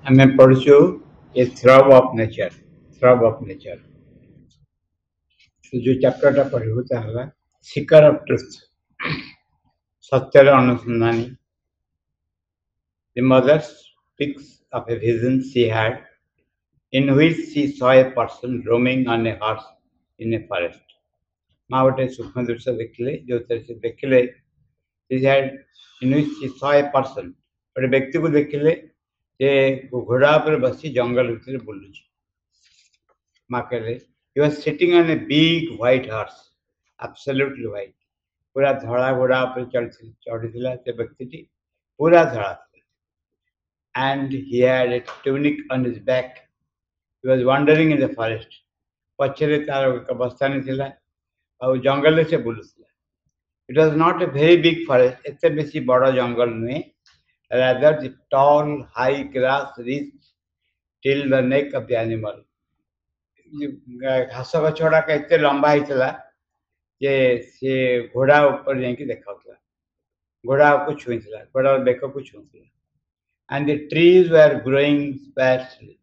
ଆମେ ପଢୁଛୁ ଏ ଥ୍ରବ୍ of nature. ଥ୍ରବ୍ of nature ଯୋଉ ଚାପ୍ଟରଟା ପଢିବୁ ତା ହେଲା ସିକର ଅଫ୍ ଟ୍ରୁଥ, ସତ୍ୟର ଅନୁସନ୍ଧାନୀ। The mother speaks of a vision she had in which she saw a person roaming on a horse in a forest. ମା ଗୋଟେ ସୂକ୍ଷ୍ମ ଦୃଶ୍ୟ ଦେଖିଲେ ଯୋଉଥିରେ ସେ ଦେଖିଲେ she had in which she saw a person, ଗୋଟେ ବ୍ୟକ୍ତିକୁ ଦେଖିଲେ ଯେ ଘୋଡ଼ା ଉପରେ ବସି ଜଙ୍ଗଲ ଭିତରେ ବୁଲୁଛି। ମା କହିଲେ he was sitting on a big white horse, absolutely white, पूरा ଧଳା ଘୋଡ଼ା ଉପରେ ଚଢ଼ିଥିଲା ସେ ବ୍ୟକ୍ତିଟି, पूरा ଧଳା ଥିଲା। And he had a tunic on his back. He was wandering in the forest. ପଛରେ ତାର ଏକ ବସ୍ତାନୀ ଥିଲା ଆଉ ଜଙ୍ଗଲରେ ସେ ବୁଲୁଥିଲା। It was not a very big forest, ଏତେ ବେଶୀ ବଡ଼ ଜଙ୍ଗଲ ନୁହେଁ। Rather the tall high grass reached till the neck of the animal. ଘାସ ଗଛ ଗୁଡାକ ଏତେ ଲମ୍ବା ହେଇଥିଲା ଯେ ସେ ଘୋଡ଼ା ଉପରେ ଯାଇକି ଦେଖାଉଥିଲା, ଘୋଡ଼ାକୁ ଛୁଇଁଥିଲା, ଘୋଡ଼ାର ବେକକୁ ଛୁଇଁଥିଲା। And the trees were growing sparsely.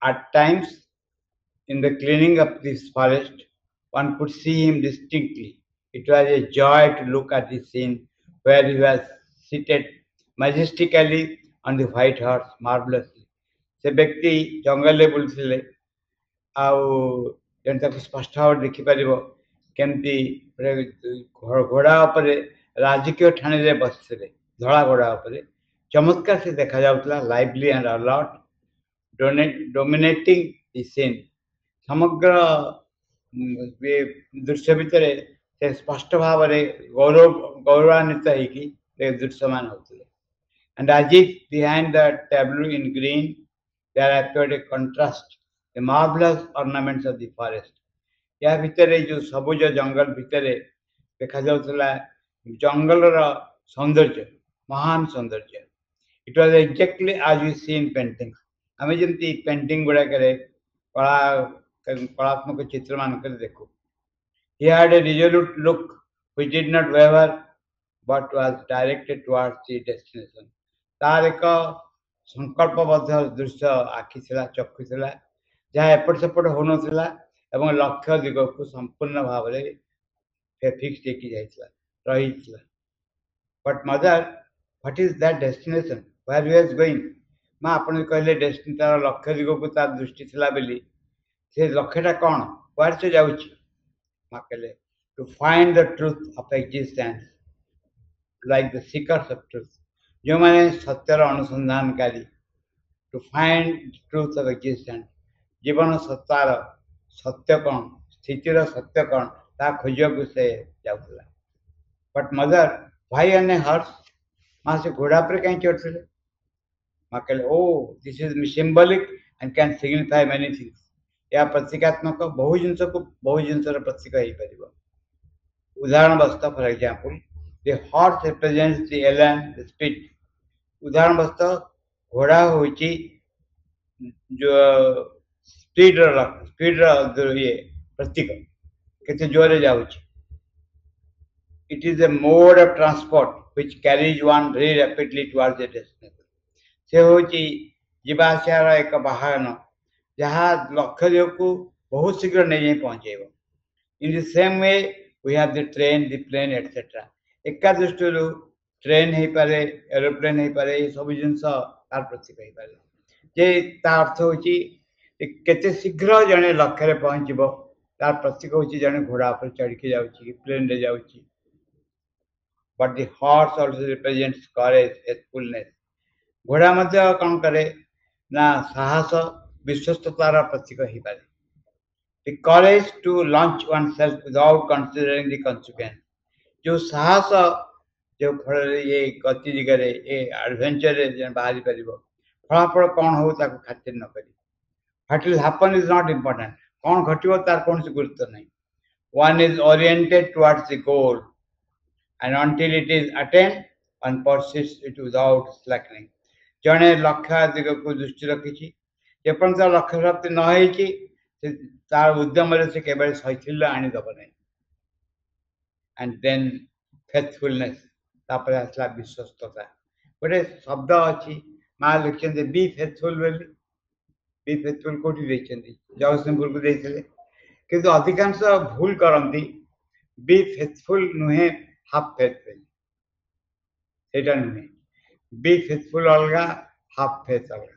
At times, in the cleaning of this forest, one could see him distinctly. It was a joy to look at the scene where he was seated majestically on the white horse, marvelously. ସେ ବ୍ୟକ୍ତି ଜଙ୍ଗଲରେ ବୁଲୁଥିଲେ ଆଉ ଯେମିତି ତାକୁ ସ୍ପଷ୍ଟ ଭାବରେ ଦେଖିପାରିବ କେମିତି ଘୋଡ଼ା ଉପରେ ରାଜକୀୟ ଠାଣିରେ ବସିଥିଲେ, ଧଳା ଘୋଡ଼ା ଉପରେ ଚମତ୍କାର ସେ ଦେଖାଯାଉଥିଲା, lively and alert, dominating the scene. ସମଗ୍ର ଦୃଶ୍ୟ ଭିତରେ ସେ ସ୍ପଷ୍ଟ ଭାବରେ ଗୌରବାନ୍ୱିତ ହେଇକି ଦୃଶ୍ୟମାନ ହେଉଥିଲେ। And as if behind the tableau in green there appeared a contrast, the marvelous ornaments of the forest. या ଭିତରେ ଯୋଉ ସବୁଜ ଜଙ୍ଗଲ ଭିତରେ ଦେଖାଯାଉଥିଲା ଜଙ୍ଗଲର ସୌନ୍ଦର୍ଯ୍ୟ, ମହାନ ସୌନ୍ଦର୍ଯ୍ୟ। It was exactly as we see in paintings. ଆମେ ଯେମିତି ପେଣ୍ଟିଂ ଗୁଡ଼ାକରେ କଳାତ୍ମକ ଚିତ୍ର ମାନଙ୍କରେ ଦେଖୁ। He had a resolute look which did not waver but was directed towards the destination. ତାର ଏକ ସଂକଳ୍ପବଦ୍ଧ ଦୃଶ୍ୟ ଆଖି ଥିଲା, ଚକ୍ଷୁ ଥିଲା, ଯାହା ଏପଟ ସେପଟ ହଉନଥିଲା ଏବଂ ଲକ୍ଷ୍ୟ ଦିଗକୁ ସମ୍ପୂର୍ଣ୍ଣ ଭାବରେ ଫିକ୍ସ ହେଇକି ଯାଇଥିଲା, ରହିଥିଲା। But mother, what is that destination? Where he was going? ମା ଆପଣ କହିଲେ ଡେଷ୍ଟିନି ତାର ଲକ୍ଷ୍ୟ ଦିଗକୁ ତାର ଦୃଷ୍ଟି ଥିଲା ବୋଲି, ସେ ଲକ୍ଷ୍ୟଟା କ'ଣ, କୁଆଡ଼େ ସେ ଯାଉଛି? ମା କହିଲେ to find the truth of existence, like the seekers of truth, ଯେଉଁମାନେ ସତ୍ୟର ଅନୁସନ୍ଧାନକାରୀ, to find the truth of existence, ଜୀବନ ସତ୍ତାର ସତ୍ୟ କ'ଣ, ସ୍ଥିତିର ସତ୍ୟ କ'ଣ, ତାହା ଖୋଜିବାକୁ ସେ ଯାଉଥିଲା। But mother, why on a horse? ମା ସେ ଘୋଡ଼ା ଉପରେ କାହିଁ ଚଢ଼ିଥିଲେ? ମା କହିଲେ oh, this is symbolic and can signify many things. ଏହା ପ୍ରତୀକାତ୍ମକ, ବହୁ ଜିନିଷକୁ ବହୁ ଜିନିଷର ପ୍ରତୀକ ହେଇପାରିବ। ଉଦାହରଣ ବସ୍ତ, ଫର example, the horse represents the elan, the speed. ଉଦାହରଣ ବସ୍ତ, ଘୋଡ଼ା ହେଉଛି ଯୋଉ ସ୍ପିଡର ଇଏ ପ୍ରତୀକ, କେତେ ଜୋରରେ ଯାଉଛି। It is a mode of transport which carries one very rapidly towards the destination. ସେ ହେଉଛି ଯିବା ଆସିବାର ଏକ ବାହନ ଯାହା ଲକ୍ଷ୍ୟ ଦିଗକୁ ବହୁତ ଶୀଘ୍ର ନେଇ ପହଞ୍ଚେଇବ। In the same way we have the train, the plane, etc. ଏକା ଦୃଷ୍ଟିରୁ ଟ୍ରେନ୍ ହେଇପାରେ, ଏରୋପ୍ଲେନ୍ ହେଇପାରେ, ଏ ସବୁ ଜିନିଷ ତାର ପ୍ରତୀକ ହେଇପାରେ ଯେ ତା ଅର୍ଥ ହେଉଛି କେତେ ଶୀଘ୍ର ଜଣେ ଲକ୍ଷ୍ୟରେ ପହଞ୍ଚିବ, ତାର ପ୍ରତୀକ ହେଉଛି ଜଣେ ଘୋଡ଼ା ଉପରେ ଚଢ଼ିକି ଯାଉଛି, ପ୍ଲେନ୍ରେ ଯାଉଛି। But the horse also represents courage, faithfulness. ଘୋଡ଼ା ମଧ୍ୟ କ'ଣ କରେ ନା ସାହସ, ବିଶ୍ୱସ୍ତତାର ପ୍ରତୀକ ହେଇପାରେ। The courage to launch oneself without considering the consequence. ଯୋଉ ସାହସ ଯୋଉ ଫଳରେ ଏ ଗତି ଦିଗରେ ଏ ଆଡଭେଞ୍ଚରରେ ବାହାରି ପାରିବ, ଫଳାଫଳ କ'ଣ ହଉ ତାକୁ ଖାତିର ନ କରି। What will happen is not important. କ'ଣ ଘଟିବ ତାର କୌଣସି ଗୁରୁତ୍ୱ ନାହିଁ। One is oriented towards the goal and until it is attained one persists it without slackening. ଜଣେ ଲକ୍ଷ୍ୟ ଦିଗକୁ ଦୃଷ୍ଟି ରଖିଛି, ଯେପର୍ଯ୍ୟନ୍ତ ଲକ୍ଷ୍ୟ ପ୍ରାପ୍ତି ନ ହେଇଛି ତାର ଉଦ୍ୟମରେ ସେ କେବେ ଶୈଥିଲ୍ୟ ଆଣିଦେବ ନାହିଁ। And then faithfulness, ତାପରେ ଆସିଲା ବିଶ୍ୱସ୍ତତା। ଗୋଟେ ଶବ୍ଦ ଅଛି माँ लिखते बी फेथफुल बोली बी फेथफुल कोठी देखते जगतसिंहपुर को देते किंतु अधिकांश भूल करती बी फेथफुल नुहे हाफ फेथफुल सेटा नुहे बी फेथफुल अलग हाफ फेथ अलग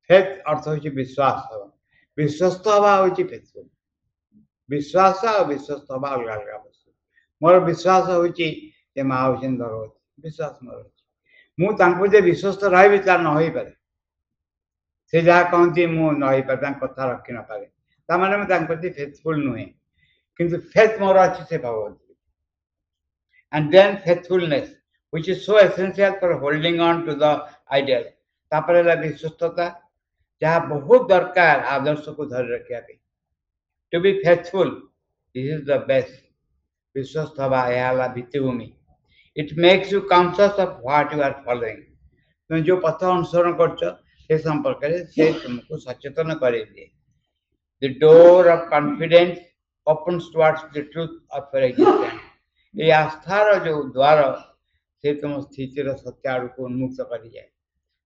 फेथ अर्थ हूँ विश्वास हवा विश्वस्त हवा हूँ फेथफुल विश्वास और विश्वस्त हवा अलग अलग वस्तु मोर विश्वास हूँ माँ हूँ भगवती विश्वास मोर मुझे विश्वस्त रही तार न हो पारे से जहाँ कहती मुझे न हो पारे कथा रखी न पारे ताने मुझे प्रति फेथफुल नुहे किंतु फेथ मोर अच्छी से Bhagwati and then faithfulness which is so essential for holding on to the ideal तापर है विश्वस्तता जहाँ बहुत दरकार आदर्श को धर रखा पे to be faithful this is the best विश्वस्त हवा यह भित्तिभूमि it makes you conscious of what you are following तुम जो पथ अनुसरण कर संपर्क से तुमको सचेतन करे दिए the door of confidence opens towards the truth of your existence ये आस्थार जो द्वार से तुम स्थितिर सत्य आड़ को उन्मुक्त कर जाए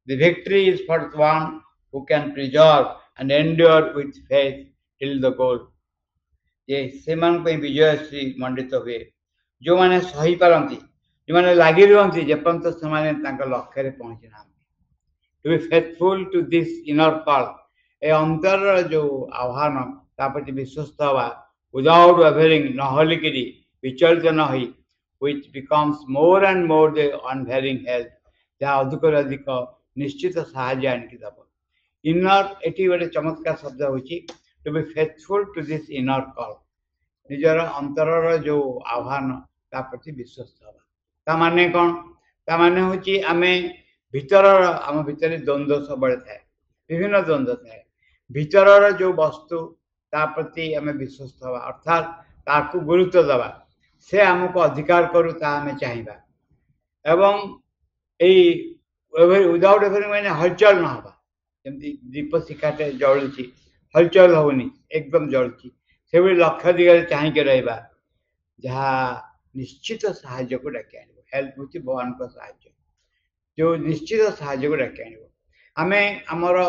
The victory is for the one who can preserve and endure with faith till the goal. ये सेमान पे विजय श्री मंडित हुए जो माने सही पारंती जो माने लागी रहंती जेपंत समाने तांका लक्ष्य रे पहुंची ना To be faithful to this inner call ए अंतर जो आह्वान तापति विश्वस्त हवा without wavering नहलिकिरी विचलित न होई which becomes more and more the unvarying help जहाँ अधिक निश्चित साहाय्य आनिकी दब इनर एटी गोटे चमत्कार शब्द होची to be faithful to this inner call निजर अंतरर जो आह्वान ता प्रति विश्वस्त हवा ता माने कौन ता माने होची आमे भीतरर आम भीतर द्वंद्व सबले थाए विभिन्न द्वंद्व थाए भीतरर जो वस्तु ता प्रति आमे विश्वस्त हवा अर्थात ताकू गुरुत्व दबा से आमको अधिकार करू ता आमे चाहिबा एवं विदाउट एवरी मैंने हलचल ना हवा जमी दीप शिखाटे जलुची हलचल होनी एकदम जलुची से लक्ष्य दिगरे चाहिए रहा जहाँ निश्चित साहाय्य को डाकी आन हेल्प हूँ भगवान को साहाय्य जो निश्चित साहाय्य को डाकी आम आमर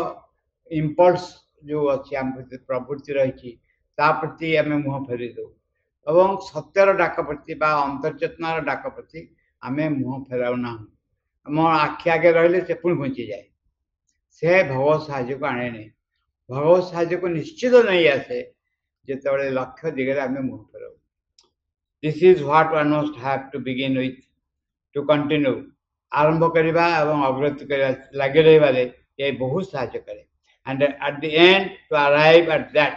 इम्पल्स जो अच्छी आम प्रवृत्ति रही प्रति आम मुह फेरी दो एवं सत्यर डाक प्रति अंतर्चेतनार डाक प्रति आम मुह फेराऊना आम आखि आगे रही से पुणी घुंची जाए से भगवत साहाय्य को आने नहीं भगवत साहाय्य को निश्चित नहीं आसे जिते लक्ष्य दिगरे आम मुह फेराऊ this is what one must have to begin with to continue आरंभ करवा एवं अग्रगति करवा लगे रही ये बहुत साहाय्य करे and at the end to arrive at that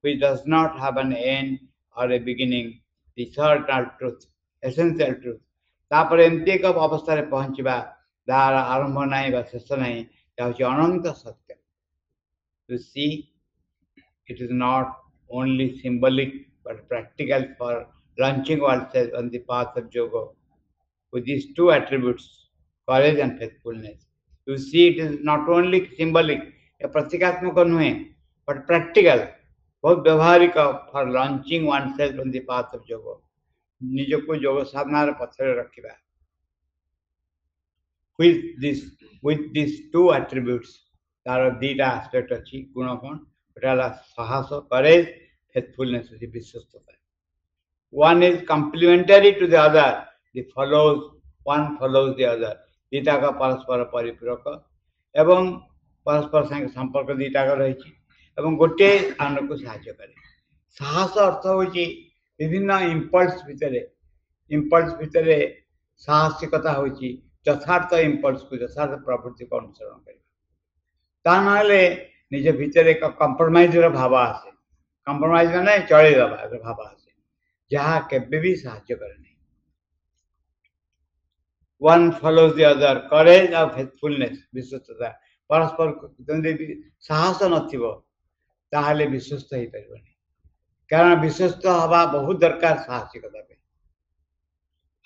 which does not have an end or a beginning the eternal truth essential truth तापर एमती एक अवस्था पहुँचवा तार आरंभ ना शेष ना हूँ अनंत सत्य to see it is not only symbolic but practical for launching oneself on the path of yoga with these two attributes courage and faithfulness you see it is not only symbolic a प्रतीकात्मक नुहे but practical बहुत व्यवहारिक for launching oneself on the path of yoga निज को योग साधना पथर रखा with these two attributes तार दीटा एस्पेक्ट अच्छी गुण कौन गोटे साहस करेज फेथफुलनेस अच्छी विश्वस्तता one is complementary to the other one follows the other दीटा का परस्पर परिपूरक एवं परस्पर संग संपर्क दीटा का रही एवं गोटे स्थान को साहाय्य करे साहस अर्थ हूँ विभिन्न इम्पल्स भितर साहसिकता हूँ यथार्थ इम्पल्स को यथार्थ प्रवृत्ति को अनुसरण करना निज भितर एक कंप्रोमाइज भाव आसे कंप्रोमाइज माने चलैदबा भाव आसे जहाँ केबे भी साहाय्य करे नहीं वन फॉलोज द अदर करेज और फेथफुलनेस विश्वस्तता परस्पर जमी साहस नाले विश्वस्त हो पार कारण विश्वस्त हवा बहुत दरकार साहसिकता पे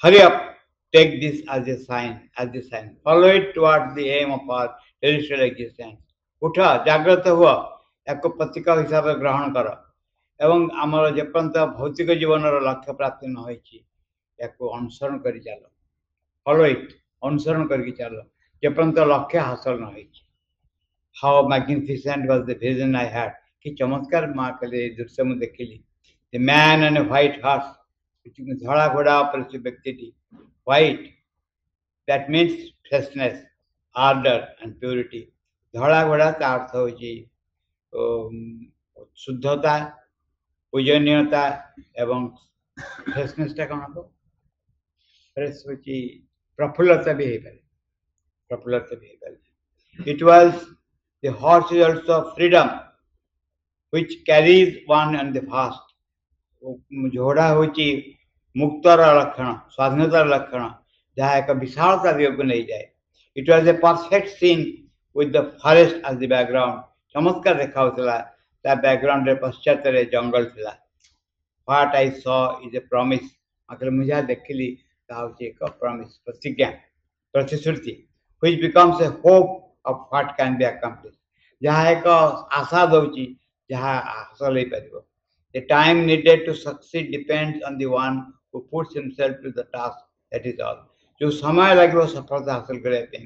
hurry up take this as a sign follow it towards the aim of our territorial existence उठ जागृत हुआ एक प्रतीक हिसाब से ग्रहण कर एवं आमर जेपर्यंत भौतिक जीवन लक्ष्य प्राप्ति न अनुसरण कर चल फॉलो इट अनुसरण करके चल ଯେପର୍ଯ୍ୟନ୍ତ ଲକ୍ଷ୍ୟ ହାସଲ ନ ହେଇଛି। How magnificent was the vision I had! कि चमत्कार माँ के लिए दृश्य में देखिली। The man and a white horse, धड़ा घोड़ा पर से व्यक्ति थी, white, that means freshness, ardor and purity. धड़ा घोड़ा का अर्थ होची शुद्धता, पूजनीयता एवं फ्रेशनेस टा कौन हो? फ्रेश होची प्रफुल्लता भी है पारे, प्रफुल्लता भी है पारे. It was the horse is also freedom, which carries one and the fast. घोड़ा होची मुक्तर लक्षण, स्वाधीनतार लक्षण, जहाँ एक विशालता दिग को नहीं जाए. It was a perfect scene with the forest as the background. चमत्कार देखा होता ता बैकग्राउंड रे पश्चात रे जंगल थिला. What I saw is a promise. अगर मुझे देखली ता होची एक promise, प्रतिज्ञा, प्रतिश्रुति, which becomes a hope of what can be accomplished. जहाँ एक आशा दौची जहाँ हासिल हो पारिबो. The time needed to succeed depends on the one who puts himself to the task. That is all. जो समय लगे सफलता हासिल करने पे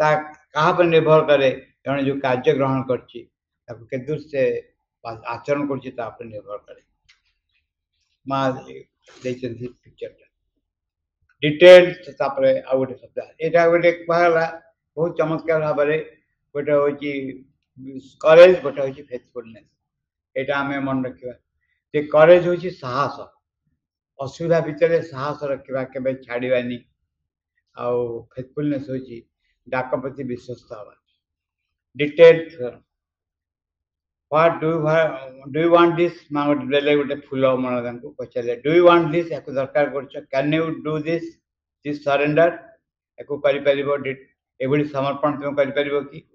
ता कहाँ पर निर्भर करे जने जो कार्य ग्रहण करची ताको के दूर से आचरण करची ता पर निर्भर करे. मां देखन थी पिक्चर डिटेल तापरे आ गोटे शब्द एटा गोटे कहला बहुत चमत्कार भाबरे गोटे होची करेज गोटे होची फेथफुलनेस. एटा हमें मन रखिबा जे करेज होची साहस, असुविधा भितर साहस रखिबा केबे छाड़ीबानी. आ फेथफुलनेस होची डाक प्रति विश्वस्त हवा. Detail what do you want this मां गोटे बेले गोटे फूल मन तांको पचारे do you want this याको दरकार करछ can you do this surrender याको करि परिबो एबडी समर्पण तुम करि परिबो कि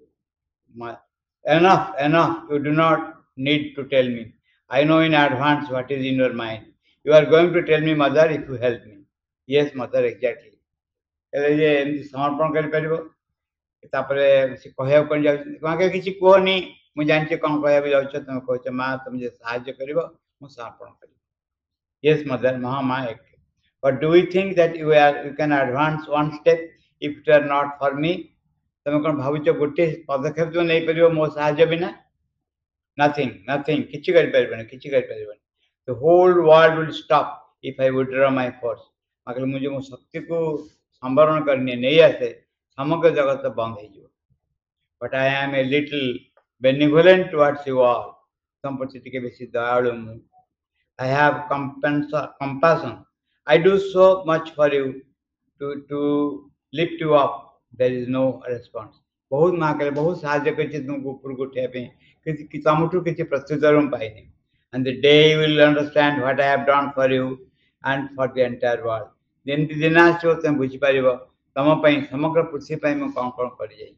enough you do not need to tell me. I know in advance what is in your mind. You are going to tell me mother if you help me. Yes mother exactly. एले जे एमती समर्पण करि परिबो तापरे से कहया कोन जा माके किछि कोनी मु जानचे कोन कहया भी जाउछ तुम कहछ मां तुम जे सहाय्य करिवो मु समर्पण करिवो. Yes mother मां एक. But do you think that you can advance one step if it are not for me? तुम कोन भाबुछ गोटे पदक्षेप तो नहीं परिबो मो सहाय्य बिना? Nothing किछि करि परिबो किछि करि परिबो. The whole world will stop if I withdraw my force. माके मुझे मो शक्ति को संवरण करने नहीं आसे समग्र जगत बंद हो जाए. But I am a little benevolent towards you all. तुम प्रति टिके बेसी दयालु मु. I have compassion. I do so much for you to lift you up. There is no response. बहुत मां करे बहुत सहाय्य करछि तुमको ऊपर को उठे पे कि तमठु किछि प्रत्युत्तर हम पाइनी. And the day you will understand what I have done for you and for the entire world. दिन दिन आसो तुम बुझि परिबो तम पई समग्र पृथ्वी पई म कोन कोन करि जाई.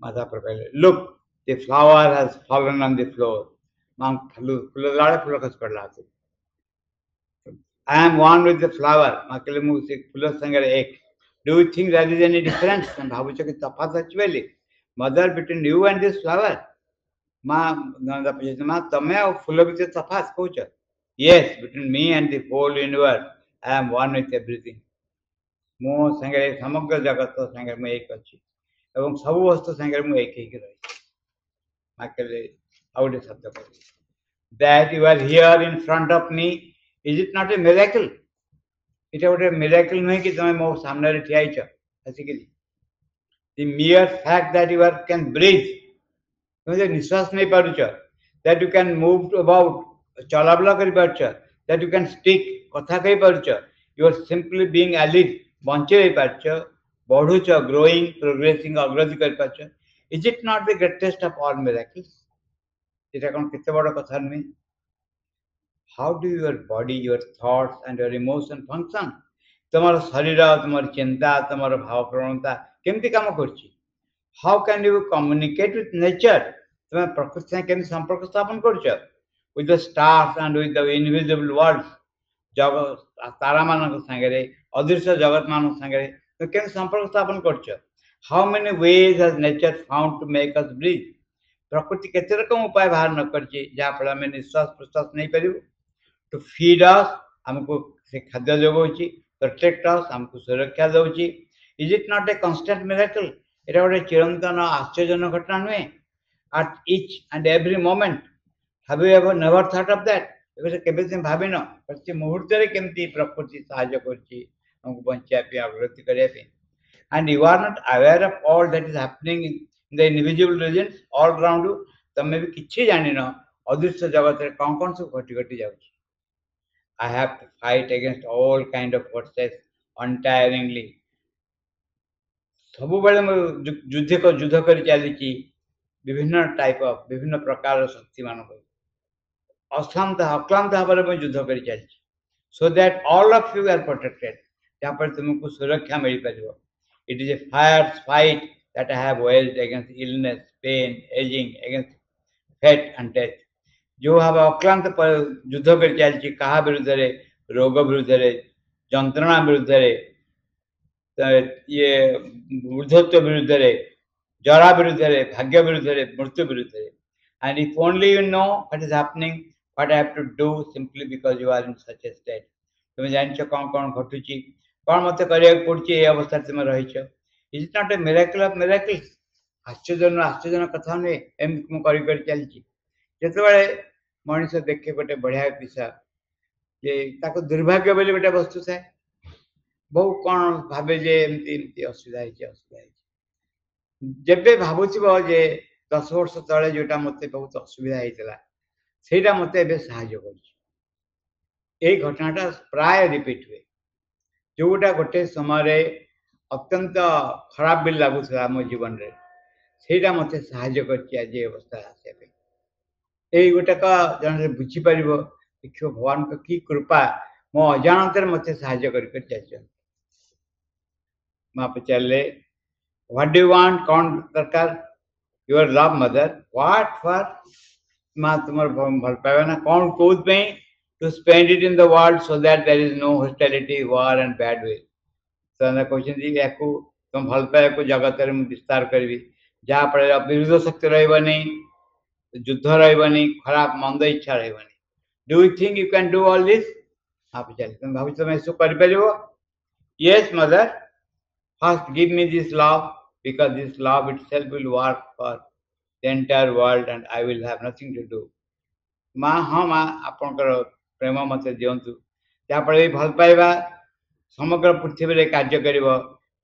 माता पर पहले look the flower has fallen on the floor. मां फूल लाड़े फूल खस पड़ला. I am one with the flower. माकले मु से फूल संगे एक. Do you think there is any difference? तुम भाबुछ कि तफात अछि बेली mother between you and this flower? मां नंदा पजे मां तमे और फूल बिचे तफात कहूछ. Yes, between me and the whole universe, I am one with everything. मो संगे समग्र जगत संगे मु एक अछि एवं सब वस्तु संगे मु एक ही रही. माकले आउटे शब्द कर that you are here in front of me, is it not a miracle? It is a miracle नहीं कि तुम मो सामने रे ठिया छ basically. The mere fact that you can breathe, तुम जे निश्वास नहीं पारुछ, that you can move about, चलाबला करि पारुछ, that you can speak, कथा कहि पारुछ, you are simply being alive, बंचे रहि पारुछ, बढ़ुछ, growing, progressing, अग्रगति करि पारुछ. Is it not the greatest of all miracles? এটা কোন কেতে বড় কথা নেই. How do your body, your thoughts and your emotion function? তোমার শরীর, তোমার চিন্তা, তোমার ভাব প্রবণতা কেমতি কাম করছি? How can you communicate with nature? তুমি প্রকৃতি সাথে কেমতি সম্পর্ক স্থাপন করছ? With the stars and with the invisible worlds. জগৎ তারা মানক সঙ্গে অদৃশ্য জগৎ মানক সঙ্গে তুমি কেমতি সম্পর্ক স্থাপন করছ? How many ways has nature found to make us breathe? प्रकृति केते रकम उपाय बाहर न करछि जहाँ फल में निश्वास प्रश्वास नहीं करू. टू फीड अस हमको से खाद्य जोगौछि, प्रोटेक्ट अस हमको सुरक्षा दउची. Is it not a constant miracle? एटा गोटे चिरंतन आश्चर्यजनक घटना नुहे? At each and every moment, have you ever never thought of that? केबे से भाबिन प्रति मुहूर्त रे केमती प्रकृति सहाय्य करची हमको बंचिया पे अग्रगति करिया पे. And you are not aware of all that is happening in the invisible regions all around you. तमे भी किछि जानि न अदृश्य जगत रे कोन सब घटी घटी जाउची. I have to fight against all kind of forces untiringly. सब बेले मैं युद्ध कर चली विभिन्न टाइप ऑफ विभिन्न प्रकार शक्ति मान अशांत अक्लांत भाव में युद्ध कर चली so that all of you are protected. जहाँ पर तुमको सुरक्षा मिल पार. It is a fire fight that I have waged against illness pain ageing against fate and death. जो भाव अक्लांत पर युद्ध कर चली क्या विरुद्ध रे रोग विरुद्ध रे जंत्रणा विरुद्ध रे ये ऊर्धत्व विरुद्ध रे जरा विरुद्ध रे भाग्य विरुद्ध रे मृत्यु विरुद्ध रे. And if only you know what is happening, what I have to do simply because you are in such a state. तुम जानछ कौन घटुची कौन मते करिया पड़ची ए अवस्था तुम रहिछ. Is it not a miracle of miracles? आश्चर्य कथा ने एम तुम करी चलची. जते बेले मनुष्य देखे गोटे बढ़िया विषय जे ताको दुर्भाग्य बोली गोटे वस्तु थाए बहु कौन भावे जे एमती एमती असुविधा जेबे भावुब जे 10 वर्ष तले जोटा मत बहुत असुविधा होता से मत साहय कर घटनाटा प्राय रिपीट हुए जोटा गोटे समय अत्यंत खराब भी लगुला मो जीवन रे से मत साहय कर अवस्था आसपे गोटाक जन बुझीपर देख भगवान की कृपा मो अजाणत मत साहय कर माँ पचारे What do you want? कौन दरकार? Your love mother. What for? माँ तुम्हार भल पावे ना कौन कौद में? To spend it in the world so that there is no hostility, war and bad will. तो ना क्वेश्चन दी याकू तुम भल पावे को जगत रे विस्तार करबी जहाँ पर विरोध शक्ति रहबनी युद्ध रहबनी खराब मंद इच्छा रहबनी. Do you think you can do all this? आप चल तुम भाभी तुम ऐसा कर परिबो? Yes mother. First give me this love. Because this love itself will work for the entire world and I will have nothing to do. माँ हाँ माँ आपनकर प्रेम मत दिंतु जहाँफल भल पाइबा समग्र पृथ्वी रे कार्य करिवो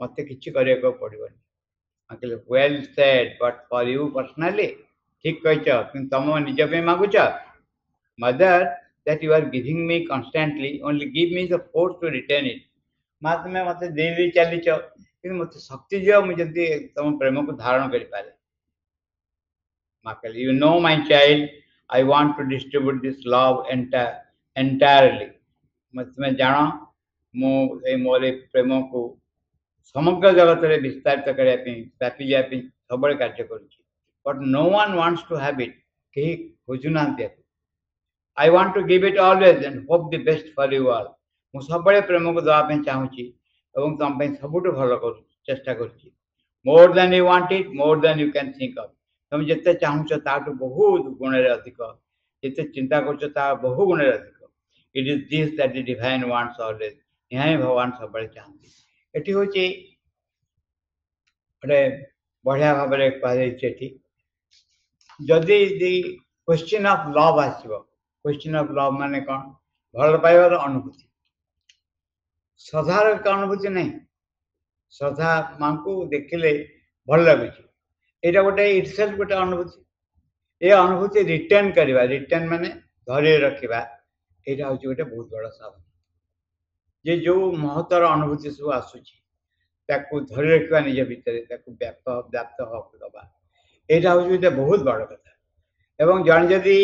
मते किछि करिया पड़िबनी. माँ कहले well said but for you personally ठीक कहछ किंतु तुम निज पे मागुछ. Mother that you are giving me constantly only give me the force to retain it. माँ तुम्हें मत दे चलीच मत शक्ति दियो मुझे तुम प्रेम को धारण कर पारे. माँ कहली you know my child I want to distribute this love entirely. तुम्हें जान मुझे मोर प्रेम को समग्र जगत रे विस्तारित करने व्यापी जाए सब कार्य करुच्ची. But no one wants to have it. कहीं खोजुना. I want to give it always and hope the best for you all. मु सब प्रेम को दवाई चाहूँगी तुम सबुठ भल कर चेष्टा कर. More than you want it more than you can think of. तुम जिते चाहूच ताठू बहुत गुण अधिक जिते चिंता कर बहु गुण अधिक. It is this that the divine wants always. यहाँ ही भगवान सब चाहती. ये हूँ गोटे बढ़िया भाव में कहुई जदि दि क्वेश्चन ऑफ लव आसो. क्वेश्चन ऑफ लव माने कौन? भल पाइबार अनुभूति. श्रद्धार अनुभूति नहीं. श्रद्धा माँ को देखिले भल लगुच यहाँ गोटे इटसेल्फ गोटे अनुभूति. ये अनुभूति रिटेन करवा रिटेन माने धरी रखा यहाँ हूँ गोटे बहुत बड़ा साधन. ये जो महत्तर अनुभूति सब आसूची धरी रखा निज भितर व्याप्त दबा यहाँ हूँ गोटे बहुत बड़ कथा. एवं जन जदि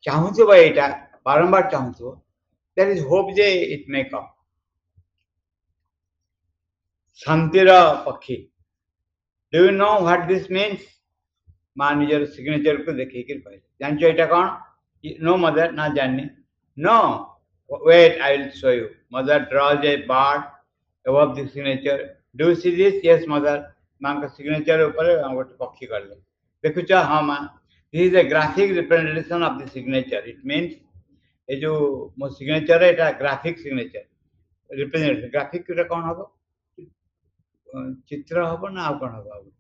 चाहूब यहाँ बारंबार चाहूब देयर इज होप जे इट मे कम. शांतिर पक्षी. Do you know what this means? माँ निजर सिग्नेचर को देखिक कह जान यहाँ कौन? नो मदर ना जानी. No wait I will show you. Mother draws a bird above the signature. Do you see this? Yes mother. माँ का सिग्नेचर ऊपर गोटे पक्षी कर देखुच. हाँ माँ this is a graphic representation of the signature. It means ये जो मो सिग्नेचर है ग्राफिक सिग्नेचर रिप्रेजेंट ग्राफिक कौन हम चित्र हम ना आउ कौन हम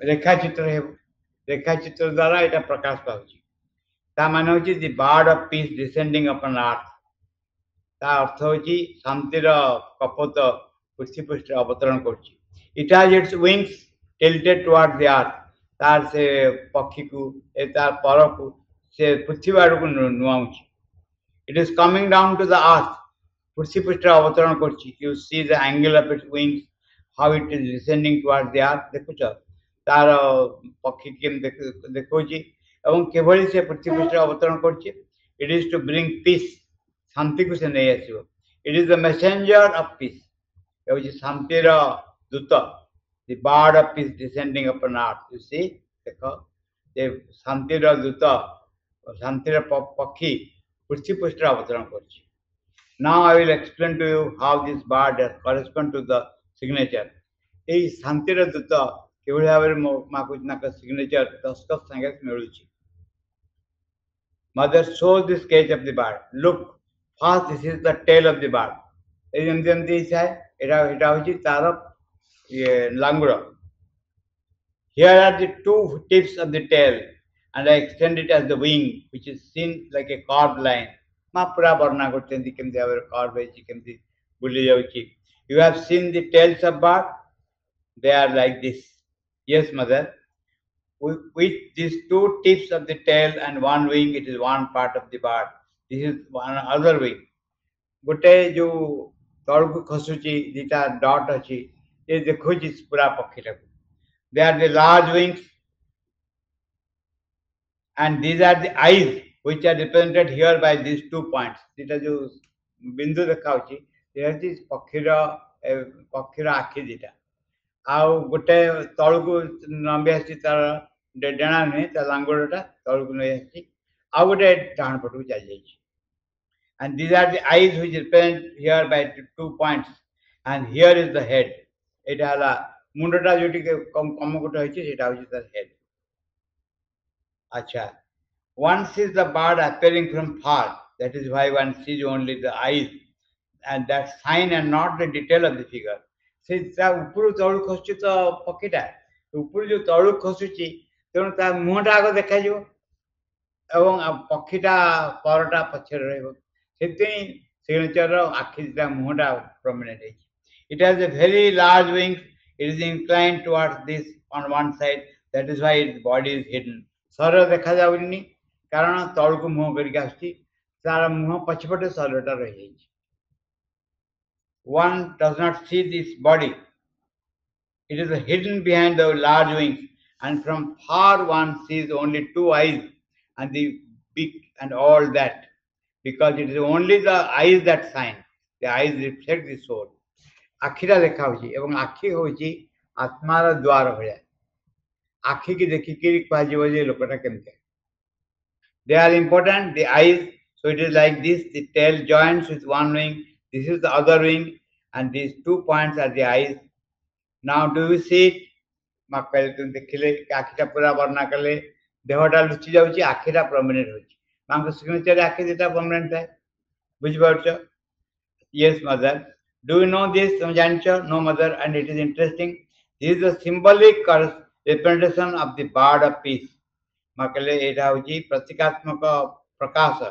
रेखाचित्र रेखाचित्र द्वारा यहाँ प्रकाश पाँच मान हूँ दि board of peace descending upon अर्थ ता अर्थ हूँ शांतिर कपोत पृथ्वी पृष्ठ अवतरण कर विंग्स टिल्टेड टुवर्ड द अर्थ तार से पक्षी को तार पर को से पृथ्वी आड़ को नुआऊँ it is coming down to the earth पृथ्वी पृष्ठ अवतरण कर you see the angle of its wings how it is descending toward the earth देखुच तार पक्षी केम देखो केभली से पृथ्वी पृष्ठ अवतरण कर it is to bring peace शांति को से नहीं आसो it is the messenger of peace ये शांतिर दूत the bird of peace descending upon earth you see देख ये शांतिर दूत शांतिर पक्षी पृथ्वी पृष्ठ अवतरण कर now I will explain to you how this bird correspond to the signature ये शांतिर दूत किभली भाव में सिग्नेचर दस्तखत संगे मिलूँ mother shows the sketch of the bird. Look, first this is the tail of the bird. Here are the two tips of the tail, and I extend it as the wing, which is seen like a curved line. You have seen the tails of bird? They are like this. Yes, mother. With these two tips of the tail and one wing, it is one part of the bird. This is one other wing. गोटे जो तल को खसुची दीटा dot अच्छी ये देखो पूरा पक्षी को they are the large wings and these are the eyes which are represented here by this two points दीटा जो बिंदु देखा पक्षीर आखि दीटा आउ गोटे तल को नंबी आसी तार डेणा नुहे लांगुड़ा तल को नहीं आसी आउ गोटे डाण पट को चली जाइए and these are the eyes which represent here by two points and here is the head eta hala mundata joti kam kote hoiche eta hoiche tar head acha one sees the bird appearing from far that is why one sees only the eyes and that sign and not the detail of the figure se ta upuru talu khoschi to pakita upuru jo talu khoschi tenu ta muhta ago dekha jibo ebong pakita parata pachhere rahibo signature आखि मुहटा prominent. It has a very large wing. It is inclined towards this on one side. That is why its body is hidden. शरीर देखा जाऊनी कारण तल को मुह करके आसची तार मुह पछपटे शरीरटा रही जाइए. One does not see this body. It is hidden behind the large wings, and from far one sees only two eyes and the beak and all that. Because it is only the eyes that shine. The eyes reflect the soul. आखिरा देखा होची एवं आखि होची आत्मार द्वार भया आखि की देखि कि पाजिबो जे लोकटा केमते they are important the eyes so it is like this the tail joins with one wing this is the other wing and these 2 points are the eyes now do you see it मा पहले तुम देखिले आखिटा पूरा वर्णना करले देहटा लुचि जाउची आखिरा prominent होची मांग सिग्नेचर आखि देटा परमानेंट है बुझ पाछो yes mother do you know this तुम जानछो no mother and it is interesting this is the symbolic representation of the bird of peace माकले एटा होची प्रतीकात्मक प्रकाश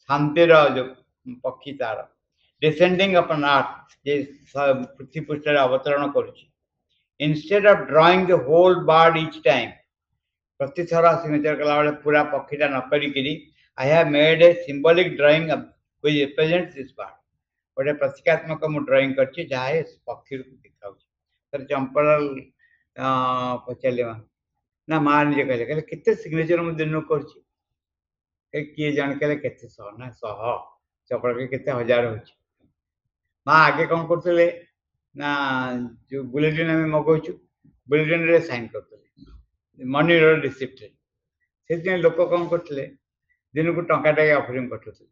शांतिर जो पक्षी तार descending upon earth जे पृथ्वी पृष्ठ अवतरण करूची instead of drawing the whole bird each time प्रति थरा सिग्नेचर कला वाले पूरा पक्षीटा न करी I have made a symbolic drawing of which represents this bird. गोटे प्रतीकात्मक मु ड्राइंग करछि जाहे पक्षी को दिखाउछि तर चंपल पचले ना मान जे कहले केते सिग्नेचर मु दिन करछि ए किए जान कहले केते 100 ना 100 चपल के केते हजार होछि मा आगे कोन करथले ना जो बुलेटिन में मगोछु बुलेटिन रे साइन करथले मनी रो रिसिप्ट से लोक कोन करथले दिन को टंकाटे ऑफरिंग करथले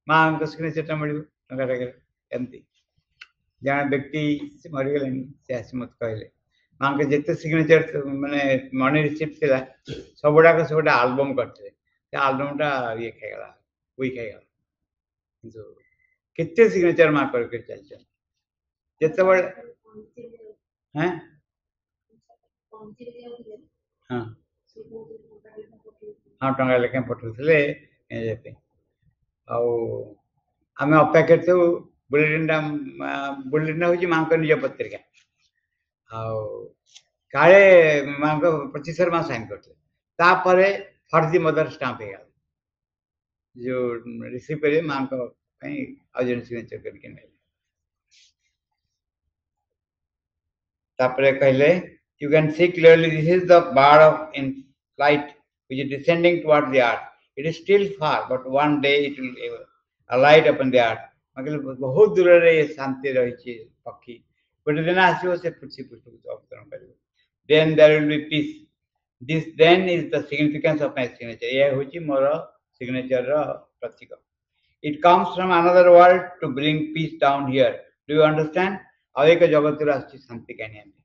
मां को सिग्नेचर मिल टंकाटे एमती जन व्यक्ति मरी गले से आसी मत कहले मां के जेते सिग्नेचर माने मनी रिसिप्ट थिला सबडा को सबडा एल्बम करथले से एल्बमटा ये खाइगला वी खाइगला केते सिग्नेचर माँ करके चलछन जेतेबेले हैं हाँ हाँ टंगा लेके पठौଥିଲେ ଆଉ ଆମେ ଅପେକ୍ଷା କରିଥାଉ ବୁଲେଟିନଟା ହେଉଛି ମାଙ୍କ ନିଜ ପତ୍ରିକା ଆଉ କାଳେ ମାଙ୍କ 25 ମାସ ସାଇନ୍ କରିଥିଲେ ତାପରେ ଫର୍ ଦି ମଦର ଷ୍ଟାମ୍ପ ହେଇଗଲା जो रिसीव करे मां को ଆଉ ଜଣେ ସିଗ୍ନେଚର କରିକି ନେଲେ ତାପରେ କହିଲେ you can see clearly this is the bird of in flight which is descending toward the earth. It is still far but one day it will alight upon the earth. मतलब बहुत दूर रे शांति रही छी पक्षी गोटे दिन आसीबो से पृथ्वी पृष्ठ को अवतरण करिवो then there will be peace. This then is the significance of my signature. ये होची मोर signature row Prateek. It comes from another world to bring peace down here. Do you understand? ଆଉ ଏକ ଜଗତରୁ ଆସିଛି ଶାନ୍ତି କାହିଁକି ଆଣିବେ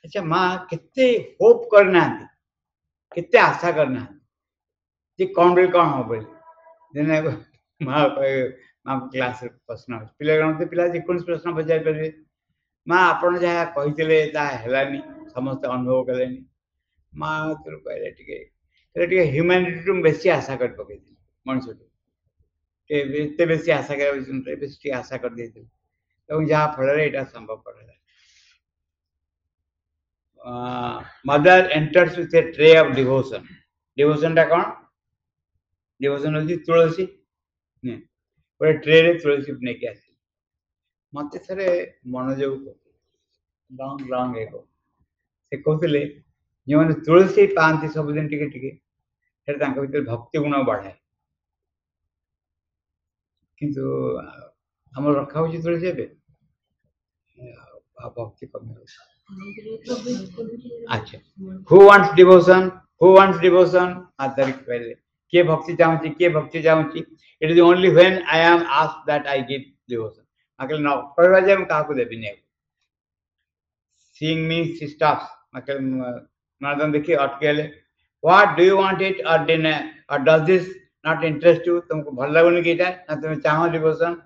ଆଚ୍ଛା ମା କେତେ ହୋପ୍ କରିନାହାନ୍ତି କେତେ ଆଶା କରିନାହାନ୍ତି ଯେ କ'ଣ ବୋଲି କ'ଣ ହବ ବୋଲି ଦିନେ ମା କହିବେ ମା କ୍ଲାସରେ ପ୍ରଶ୍ନ ପିଲା ଗଣତି ପିଲା ଯେକୌଣସି ପ୍ରଶ୍ନ ପଚାରି ପାରିବେ ମା ଆପଣ ଯାହା କହିଥିଲେ ତାହା ହେଲାନି ସମସ୍ତେ ଅନୁଭବ କଲେନି ମା କହିଲେ ଟିକେ ହ୍ୟୁମାନିଟିରୁ ବେଶୀ ଆଶା କରି ପକେଇଥିଲି ମଣିଷଠୁ ଏତେ ବେଶୀ ଆଶା କରିବା ବେଶୀ ଟିକେ ଆଶା କରିଦେଇଥିଲି ଏବଂ ଯାହା ଫଳରେ ଏଇଟା ସମ୍ଭବପର ହେଲା mother enters with a tray of devotion. Devotion टा कौन? Devotion होती तुलसी गोटे ट्रे रे तुलसी नेकी आसी मत थे मनोजोग रंग रंग एक से कहते जो मैंने तुलसी पाती सबुदिन टिके टिके भीतर भक्ति गुण बढ़ाए किंतु आम रखा हो तुलसी ए भक्ति कमी अच्छा हु वांट्स डिवोशन आदरिक पहले के भक्ति चाहूची के भक्ति चाहूची it is only when I am asked that I give devotion आके न कहबा जे हम काकू देबी नै सीइंग मी शी स्टॉप्स आके मादन देखि अटकेले what do you want it or dinner or does this not interest you तुमको भल लागुनी कि एटा ना तुम चाहो devotion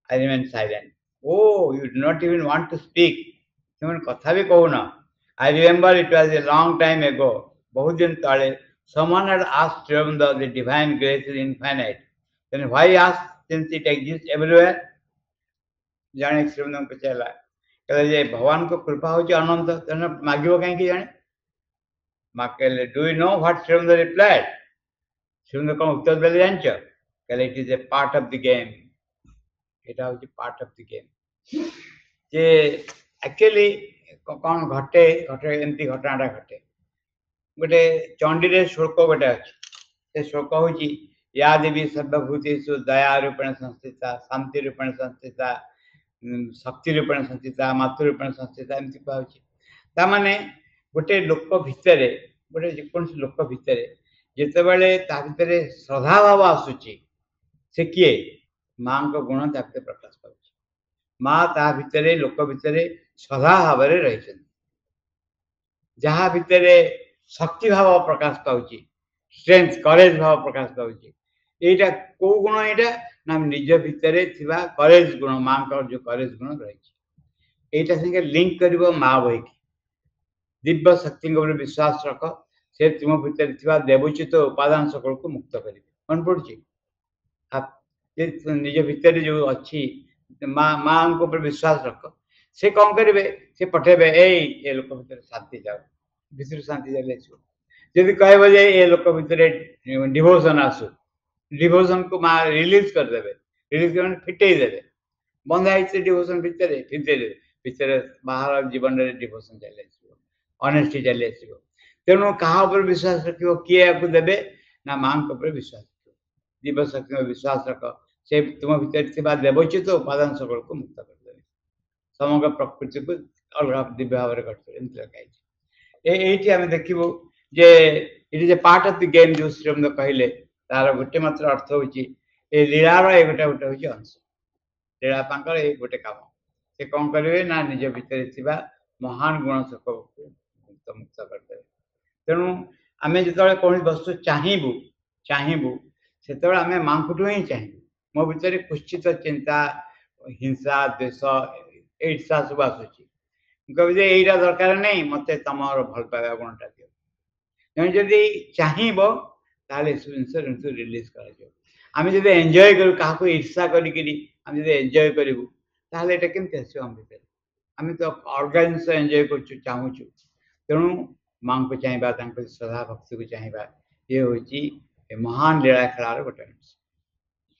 I remain silent oh you do not even want to speak तुम कथा भी कहूना I remember it was a long time ago. बहुत दिन तले someone had asked Srivamda, the divine grace is infinite. Then why ask since it exists everywhere? जाने श्रीवंदन को चला कहले जे भगवान को कृपा हो अनंत तेन मागिबो कहीं कि जाने माकेले do you know what Shrivandan replied Shrivandan को उत्तर देले जानछो कहले it is a part of the game एटा होची पार्ट ऑफ द गेम जे एक्चुअली कौन घटे घटे एमती घटनाटा घटे गोटे चंडी रे श्लोक गोटे अच्छे से श्लोक हूँ या देवी सर्वभूतेषु दया रूपेण संस्थिता शांति रूपेण संस्थिता शक्ति रूपेण संस्थिता मातृ रूपेण संस्थिता एमती कह माने गोटे लोक भितर गोटे जेकोसी लोक भितर जिते बड़े ता भितर श्रद्धा भाव आसूची से किए माँ को गुण ता प्रकाश पाऊँ माँ ता भितर लोक भितर श्रद्धा भाव रही जहाँ भितर शक्ति भाव प्रकाश पाऊँ स्ट्रेंथ करेज भाव प्रकाश पाऊँ यहाँ कौ गुण यहाँ ना निज भितर करेज गुण माँ का जो करेज गुण रही संगे लिंक कर माँ बही दिव्य शक्ति विश्वास रख से तुम भितर देवोचित उपादान सकल को मुक्त करेंगे मन पड़ी निज भितर जो अच्छी माँ माँ ऊपर विश्वास रख से कौन करेंगे से पठेबे ए लोक भीतर शांति जाओ भीतर शांति चले जदि कह ये लोक भीतर डिवोशन आसू डिवोशन को माँ रिलीज करदे रिलीज कर फिटे देवे बंधा डिवोशन भितर फिटे देवे भितर बाहर जीवन में डिवोशन चले ऑनेस्टी चले तेणु क्या विश्वास रख किए या देवे ना माँ विश्वास रख दिव्य शक्ति विश्वास रख से तुम भीतर देवोचित उपादान सकल को मुक्त करदे समग्र प्रकृति को अलग दिव्य भाव में लगे देखू जे it is a part of the game जो श्रीमद कहले तार गोटे मात्र अर्थ हूँ लीलार ये गोटे गोटे हूँ अंश लीला पाकर ये गोटे कम से कौन करेंगे ना निज भितर महान गुण सब मुक्त मुक्त करदे तेणु आम जो कौन वस्तु चाहबू चाहबू से आम माँ को ही चाहबू मो भितर कुश्चित चिंता हिंसा द्वेष ईर्षा सब आसूची कभी जे एटा दरकार नहीं मत तुम भल पाइबा गुणटा दियो तेणु जदि चाहब ताले जिनस रिलीज कर आम जब एंजॉय करूँ क्या ईर्षा करें एंजॉय करूँ ताहले एटा केमती आसो आम भीतर आम तो अलग जिन एंजॉय कर चाहूँ तेणु माँ को चाहिए श्रद्धा भक्ति को चाहिए ये हूँ महान लीला खेलार गोटे